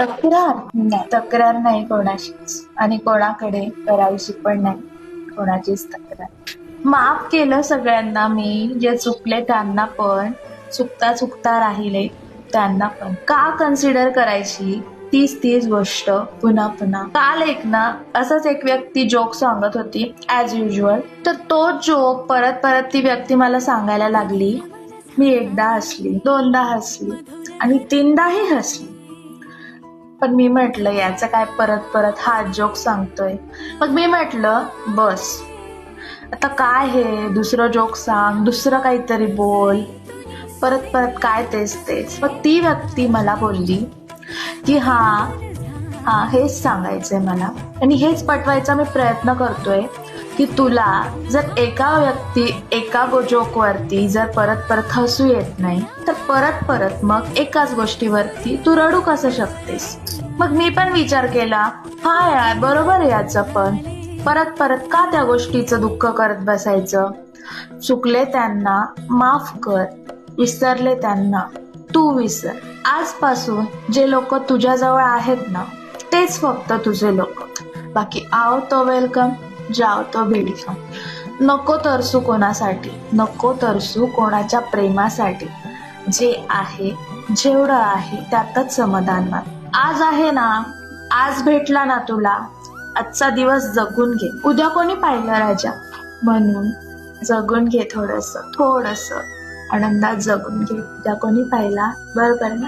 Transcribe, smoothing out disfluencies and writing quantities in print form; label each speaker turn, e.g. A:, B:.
A: तक्रार नाही, तक्रार नाही कोणाशीच, आणि कोणाकडे करायची पण नाही कोणाचीच तक्रार. माफ केलं सगळ्यांना मी, जे चुकले त्यांना पण, चुकता चुकता राहिले त्यांना पण. का कन्सिडर करायची तीच गोष्ट पुन्हा पुन्हा? काल एक ना असंच एक व्यक्ती जोक सांगत होती ऍज युजल, तर तो जोक परत परत ती व्यक्ती मला सांगायला लागली. मी एकदा हसली, दोनदा हसली आणि तीनदाही हसली. पण मी म्हटलं याचं काय परत परत हा जोक सांगतोय. मग मी म्हटलं बस आता काय हे, दुसरं जोक सांग, दुसरं काहीतरी बोल, परत परत काय तेच. मग ती व्यक्ती मला बोलली की हा हेच सांगायचंय मला, आणि हेच पटवायचा मी प्रयत्न करतोय की तुला जर एका जोक वरती जर परत परत हसू येत नाही, तर परत परत मग एकाच गोष्टीवरती तू रडू कसं शकतेस? मग मी पण विचार केला, हा यार बरोबर आहे याचं पण, परत परत का त्या गोष्टीचं दुःख करत बसायचं? चुकले त्यांना माफ कर, विसरले त्यांना तू विसर. आजपासून जे लोक तुझ्याजवळ आहेत ना, तेच फक्त तुझे लोक. बाकी आओ तो वेलकम, जाओ तो वेलकम. नको तरसू कोणासाठी, नको तरसू कोणाच्या प्रेमासाठी. जे आहे, जेवढं आहे त्यातच समाधान मान. आज आहे ना, आज भेटला ना तुला, आजचा दिवस जगून घे. उद्या कोणी पाहिलं राजा, म्हणून जगून घे थोडस आनंदात जगून घे. उद्या कोणी पाहिला, बरोबर ना?